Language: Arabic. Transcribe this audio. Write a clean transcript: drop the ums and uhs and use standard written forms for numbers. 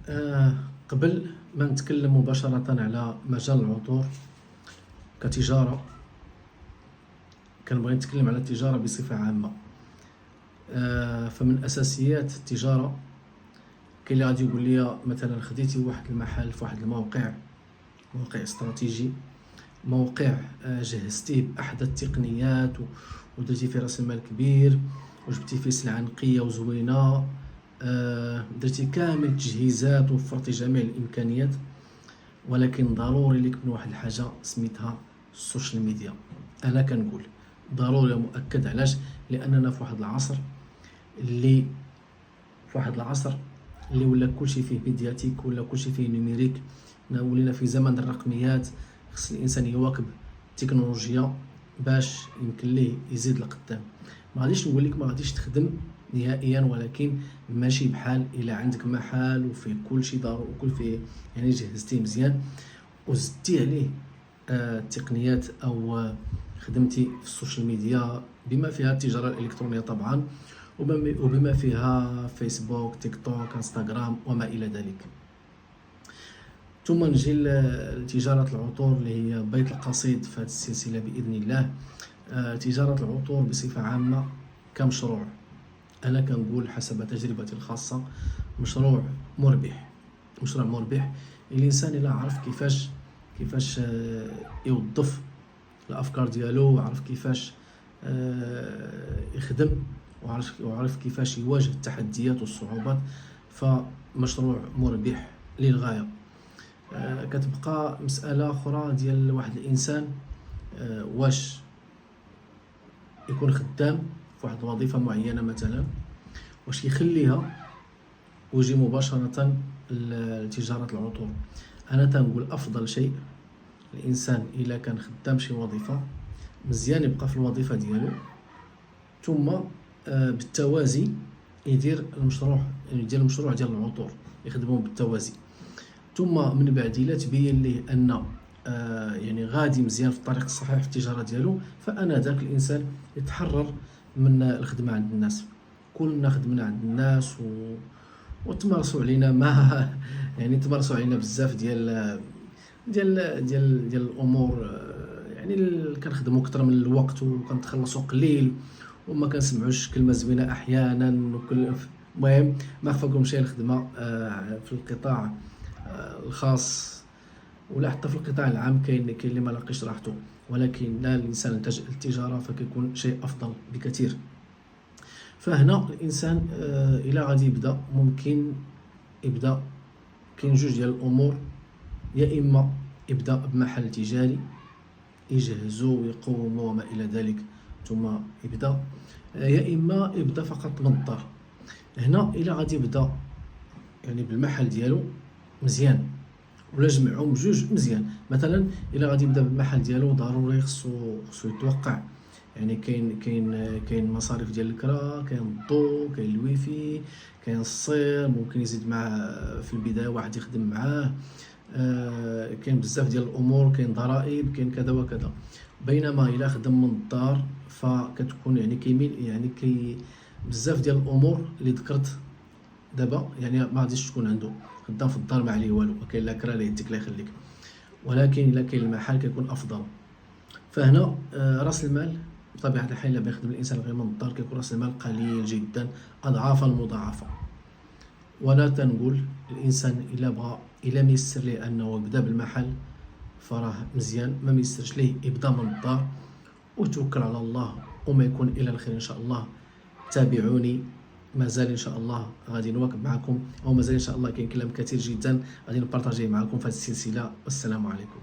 آه، قبل ما نتكلم مباشرة على مجال العطور كتجارة، كنبغي نتكلم على التجارة بصفة عامة. فمن أساسيات التجارة كاين اللي غادي يقول لي مثلا خديتي واحد المحل في واحد الموقع، موقع استراتيجي، موقع جهزتيه بأحدث التقنيات ودرتي فيه راس المال كبير وجبتي فيه سلعة نقية وزوينة، درتي كامل التجهيزات ووفرتي جميع الإمكانيات، ولكن ضروري لك من واحد الحاجة سميتها السوشيال ميديا. أنا كنقول ضروري مؤكد. علاش؟ لأننا في واحد العصر اللي ولا كلشي فيه ميدياتيك، ولا كلشي فيه نيميريك، ولينا في زمن الرقميات. خص الانسان يواكب التكنولوجيا باش يمكن ليه يزيد لقدام. ما غاديش نقول لك ما غاديش تخدم نهائيا، ولكن ماشي بحال الا عندك محل وفيه كلشي ضروري وكل فيه يعني جهزتيه مزيان وزدتي عليه التقنيات او خدمتي في السوشيال ميديا بما فيها التجاره الالكترونيه طبعا، وبما فيها فيسبوك، تيك توك، انستغرام وما الى ذلك. ثم نجي لتجاره العطور اللي هي بيت القصيد في هذه السلسله باذن الله. تجاره العطور بصفه عامه كمشروع، انا كنقول حسب تجربتي الخاصه مشروع مربح. مشروع مربح الانسان الا عرف كيفاش يوظف الافكار ديالو، وعرف كيفاش يخدم، وعرف كيفاش يواجه التحديات والصعوبات، فمشروع مربح للغايه. كتبقى مسألة أخرى ديال واحد الإنسان واش يكون خدام في واحد الوظيفة معينة مثلا، واش يخليها ويجي مباشرة لتجارة العطور. أنا تنقول أفضل شيء الإنسان إلا كان خدام شي وظيفة مزيان يبقى في الوظيفة ديالو، ثم بالتوازي يدير المشروع، يعني يدير المشروع ديال العطور يخدموه بالتوازي. ثم من بعد الا تبين ليه ان يعني غادي مزيان في الطريق الصحيح في التجاره ديالو، فانا ذاك الانسان يتحرر من الخدمه عند الناس. كلنا خدمنا عند الناس وتمارسوا علينا ما يعني تمارسوا علينا بزاف ديال الامور، يعني كنخدموا اكثر من الوقت وكنتخلصوا قليل وما كنسمعوش كلمه زوينه احيانا وكل. المهم ما خفاكمش الخدمه في القطاع الخاص ولا حتى في القطاع العام كاين اللي ما لاقيش راحته، ولكن لا الانسان يلتجئ للتجاره فكيكون شيء افضل بكثير. فهنا الانسان الى غادي يبدا ممكن يبدا كاين جوج ديال الامور، يا اما يبدا بمحل تجاري يجهزو ويقومو وما الى ذلك ثم يبدا، يا اما يبدا فقط من الدار. هنا الى غادي يبدا يعني بالمحل ديالو مزيان ولا جمعهم بجوج مزيان. مثلا الا غادي يبدا بالمحل ديالو ضروري خصو يتوقع، يعني كاين مصاريف ديال الكرا، كاين الضو، كاين الويفي، كاين الصير، ممكن يزيد معاه في البدايه واحد يخدم معاه، كاين بزاف ديال الامور، كاين ضرائب، كاين كذا وكذا. بينما الا خدم من الدار فكتكون يعني كيميل بزاف ديال الامور اللي ذكرت دابا يعني ما غاديش تكون عنده. خدام في الدار ما عليه والو، كاين لا كرا لا يديك لا يخليك، ولكن الا كاين المحل كيكون افضل. فهنا راس المال بطبيعه الحال الا بيخدم الانسان غير من الدار كيكون راس المال قليل جدا اضعافا مضاعفه. ولا تنقول الانسان الا ميسر ليه انه يبدا بالمحل فراه مزيان، ما ميسرش ليه يبدا من الدار وتوكل على الله وما يكون الى الخير ان شاء الله. تابعوني، مازال ان شاء الله غادي نواكب معكم، او مازال ان شاء الله كاين كلام كثير جدا غادي نبارطاجيه معكم في هذه السلسله. والسلام عليكم.